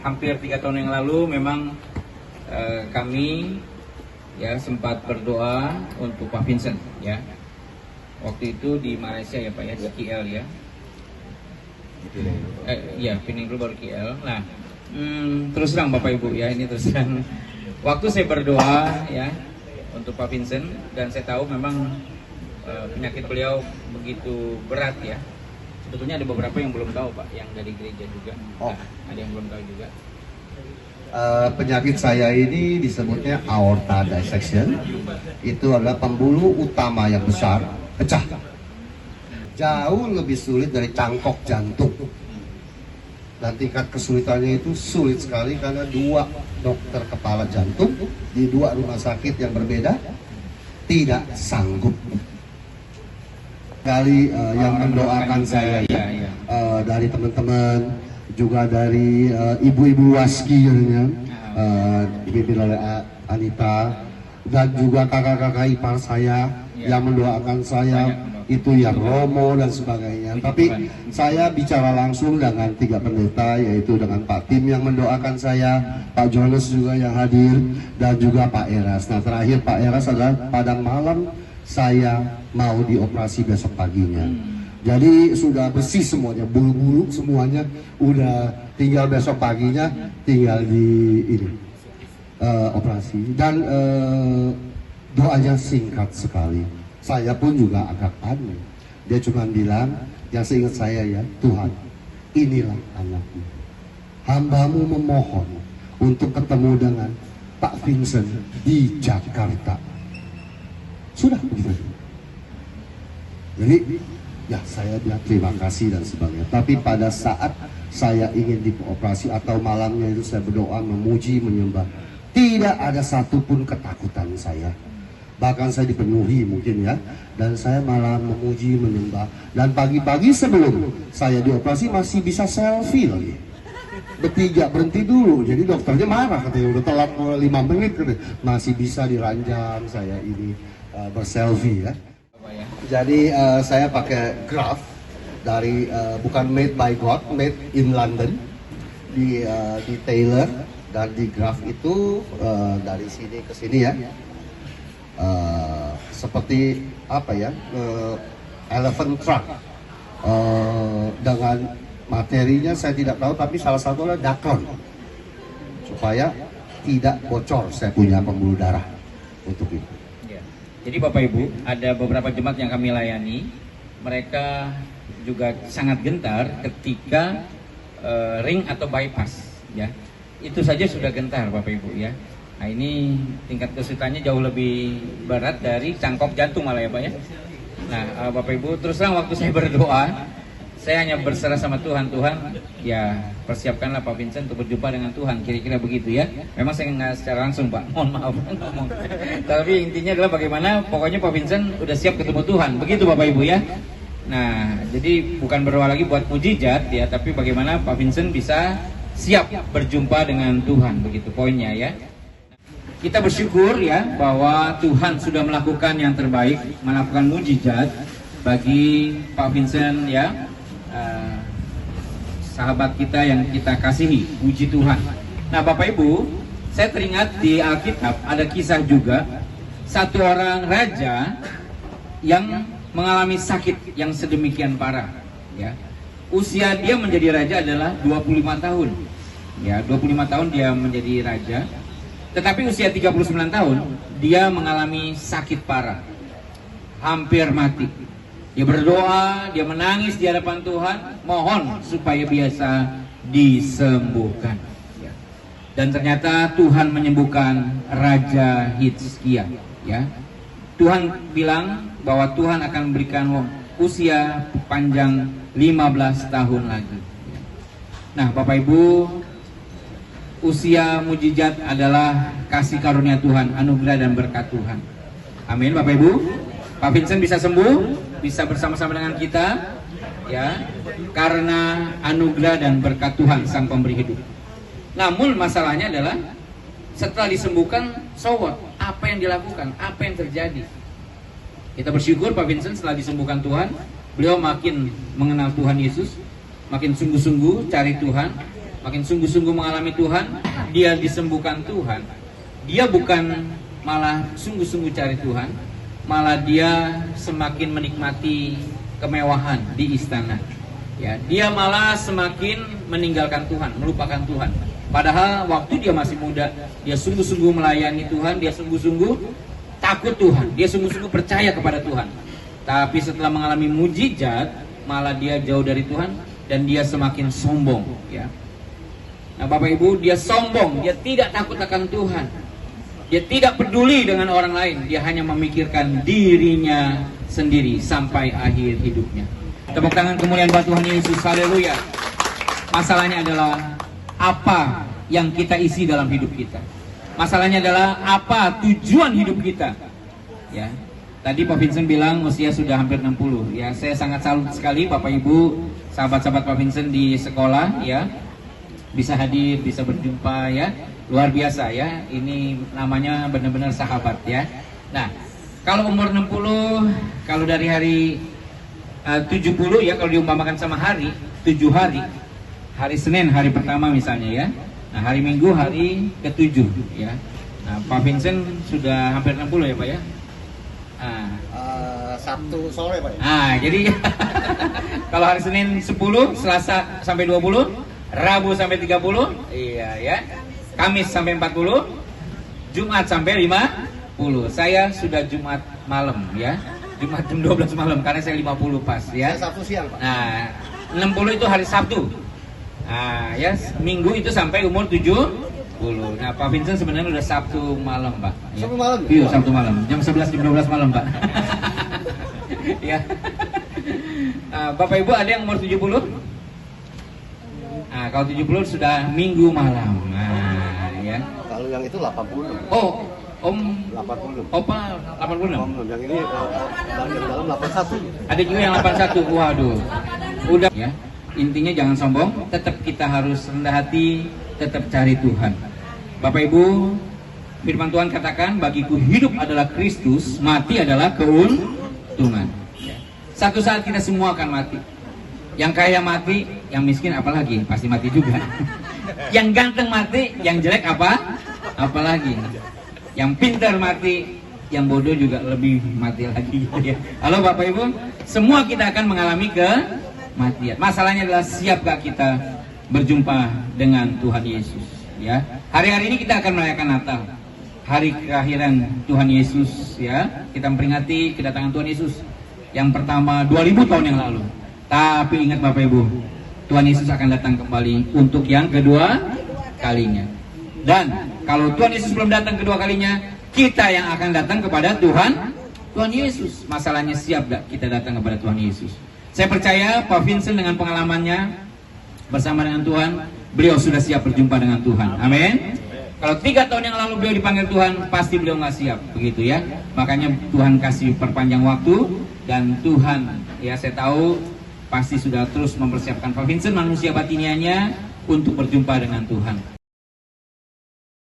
hampir 3 tahun yang lalu memang kami ya sempat berdoa untuk Pak Vincent ya. Waktu itu di Malaysia ya Pak ya, di KL ya. Ya, Penang dulu baru KL. Nah, terus terang Bapak Ibu ya, ini terus terang. Waktu saya berdoa ya untuk Pak Vincent dan saya tahu memang penyakit beliau begitu berat ya. Sebetulnya ada beberapa yang belum tahu Pak, yang dari gereja juga. Nah, ada yang belum tahu juga. Penyakit saya ini disebutnya aorta dissection. Itu adalah pembuluh utama yang besar, pecah. Jauh lebih sulit dari cangkok jantung. Dan tingkat kesulitannya itu sulit sekali karena 2 dokter kepala jantung di 2 rumah sakit yang berbeda tidak sanggup. Kali yang mendoakan saya dari teman-teman, juga dari ibu-ibu waski dipimpin oleh Anita, dan juga kakak-kakak ipar saya yang mendoakan saya, itu ya Romo dan sebagainya. Tapi saya bicara langsung dengan 3 pendeta, yaitu dengan Pak Tim yang mendoakan saya, Pak Jonas juga yang hadir, dan juga Pak Eras. Nah, terakhir Pak Eras adalah pada malam saya mau dioperasi besok paginya. Jadi sudah bersih semuanya, bulu-bulu semuanya udah, tinggal besok paginya tinggal di ini operasi. Dan doanya singkat sekali. Saya pun juga agak aneh. Dia cuma bilang, yang seingat saya ya, Tuhan, inilah anakmu. Hambamu memohon untuk ketemu dengan Pak Vincent di Jakarta. Sudah begitu. Jadi ya saya bilang terima kasih dan sebagainya. Tapi pada saat saya ingin dioperasi atau malamnya itu saya berdoa, memuji, menyembah, tidak ada satupun ketakutan saya. Bahkan saya dipenuhi mungkin ya. Dan saya malah memuji, menyembah. Dan pagi-pagi sebelum saya dioperasi masih bisa selfie lagi. Bertiga berhenti dulu. Jadi dokternya marah katanya, udah telat 5 menit katanya. Masih bisa diranjang saya ini berselfie ya. Jadi saya pakai Graph dari bukan made by God, made in London, di Taylor, dan di Graph itu dari sini ke sini ya, seperti apa ya, elephant trunk, dengan materinya saya tidak tahu, tapi salah satu adalah Dacron, supaya tidak bocor saya punya pembuluh darah untuk itu. Jadi Bapak Ibu, ada beberapa jemaat yang kami layani, mereka juga sangat gentar ketika ring atau bypass, ya. Itu saja sudah gentar Bapak Ibu ya. Nah ini tingkat kesulitannya jauh lebih berat dari cangkok jantung malah ya Pak ya. Nah Bapak Ibu, terus terang waktu saya berdoa, saya hanya berserah sama Tuhan, ya persiapkanlah Pak Vincent untuk berjumpa dengan Tuhan, kira-kira begitu ya. Memang saya nggak secara langsung Pak, mohon maaf ngomong. Tapi intinya adalah bagaimana, pokoknya Pak Vincent udah siap ketemu Tuhan, begitu Bapak Ibu ya. Nah, jadi bukan berdoa lagi buat mujizat ya, tapi bagaimana Pak Vincent bisa siap berjumpa dengan Tuhan, begitu poinnya ya. Kita bersyukur ya bahwa Tuhan sudah melakukan yang terbaik, melakukan mujizat bagi Pak Vincent ya. Sahabat kita yang kita kasihi, puji Tuhan. Nah Bapak Ibu, saya teringat di Alkitab ada kisah juga, satu orang raja yang mengalami sakit yang sedemikian parah ya. Usia dia menjadi raja adalah 25 tahun ya, 25 tahun dia menjadi raja. Tetapi usia 39 tahun dia mengalami sakit parah, hampir mati. Dia berdoa, dia menangis di hadapan Tuhan, mohon supaya biasa disembuhkan. Dan ternyata Tuhan menyembuhkan Raja Hizkia. Ya, Tuhan bilang bahwa Tuhan akan memberikan usia panjang 15 tahun lagi. Nah, Bapak Ibu, usia mujizat adalah kasih karunia Tuhan, anugerah dan berkat Tuhan. Amin, Bapak Ibu. Pak Vincent bisa sembuh, bisa bersama-sama dengan kita ya, karena anugerah dan berkat Tuhan Sang Pemberi hidup. Namun masalahnya adalah setelah disembuhkan, so what? Apa yang dilakukan? Apa yang terjadi? Kita bersyukur Pak Vincent setelah disembuhkan Tuhan, beliau makin mengenal Tuhan Yesus, makin sungguh-sungguh cari Tuhan, makin sungguh-sungguh mengalami Tuhan, dia disembuhkan Tuhan. Dia bukan malah sungguh-sungguh cari Tuhan, malah dia semakin menikmati kemewahan di istana. Ya, dia malah semakin meninggalkan Tuhan, melupakan Tuhan. Padahal waktu dia masih muda, dia sungguh-sungguh melayani Tuhan, dia sungguh-sungguh takut Tuhan, dia sungguh-sungguh percaya kepada Tuhan. Tapi setelah mengalami mujizat, malah dia jauh dari Tuhan dan dia semakin sombong. Ya. Nah, Bapak Ibu, dia sombong, dia tidak takut akan Tuhan. Dia tidak peduli dengan orang lain, dia hanya memikirkan dirinya sendiri sampai akhir hidupnya. Tepuk tangan kemuliaan buat Tuhan Yesus, haleluya. Masalahnya adalah apa yang kita isi dalam hidup kita. Masalahnya adalah apa tujuan hidup kita. Ya. Tadi Pak Vincent bilang usia sudah hampir 60. Ya, saya sangat salut sekali Bapak Ibu, sahabat-sahabat Pak Vincent di sekolah ya. Bisa hadir, bisa berjumpa ya. Luar biasa ya. Ini namanya benar-benar sahabat ya. Nah, kalau umur 60, kalau dari hari 70 ya, kalau diumpamakan sama hari, 7 hari. Hari Senin hari pertama misalnya ya. Nah, hari Minggu hari ke-7 ya. Nah, Pak Vincent sudah hampir 60 ya, Pak ya? Sabtu sore, Pak. Jadi kalau hari Senin 10, Selasa sampai 20, Rabu sampai 30, iya ya. Kamis sampai 40, Jumat sampai 50. Saya sudah Jumat malam ya. Jumat jam 12 malam karena saya 50 pas ya. Saya Sabtu siang, Pak. Nah, 60 itu hari Sabtu. Nah, ya Minggu itu sampai umur 70. Nah, Pak Vincent sebenarnya udah Sabtu malam, Pak. Ya. Sabtu malam? Iya, Sabtu malam. Jam 11 jam 12 malam, Pak. Ya. Bapak Ibu ada yang umur 70? Nah, kalau 70 sudah Minggu malam. Nah, ya. Kalau yang itu 80. Oh, Om 80. Opa 86. Yang ini bagian dalam 81. Ada juga yang 81. Waduh. Udah ya. Intinya jangan sombong, tetap kita harus rendah hati, tetap cari Tuhan. Bapak Ibu, firman Tuhan katakan, bagiku hidup adalah Kristus, mati adalah keuntungan. Satu saat kita semua akan mati. Yang kaya mati, yang miskin apalagi, pasti mati juga. Yang ganteng mati, yang jelek apalagi. Yang pintar mati, yang bodoh juga lebih mati lagi. Halo Bapak Ibu, semua kita akan mengalami kematian. Masalahnya adalah siap gak kita berjumpa dengan Tuhan Yesus. Ya, hari-hari ini kita akan merayakan Natal, hari kelahiran Tuhan Yesus. Ya, kita memperingati kedatangan Tuhan Yesus yang pertama 2000 tahun yang lalu. Tapi ingat Bapak Ibu, Tuhan Yesus akan datang kembali untuk yang kedua kalinya. Dan kalau Tuhan Yesus belum datang kedua kalinya, kita yang akan datang kepada Tuhan Yesus. Masalahnya siap gak kita datang kepada Tuhan Yesus? Saya percaya Pak Vincent dengan pengalamannya bersama dengan Tuhan, beliau sudah siap berjumpa dengan Tuhan. Amin. Kalau 3 tahun yang lalu beliau dipanggil Tuhan, pasti beliau nggak siap, begitu ya. Makanya Tuhan kasih perpanjang waktu, dan Tuhan, ya saya tahu pasti sudah terus mempersiapkan Pak Vincent manusia batinianya untuk berjumpa dengan Tuhan.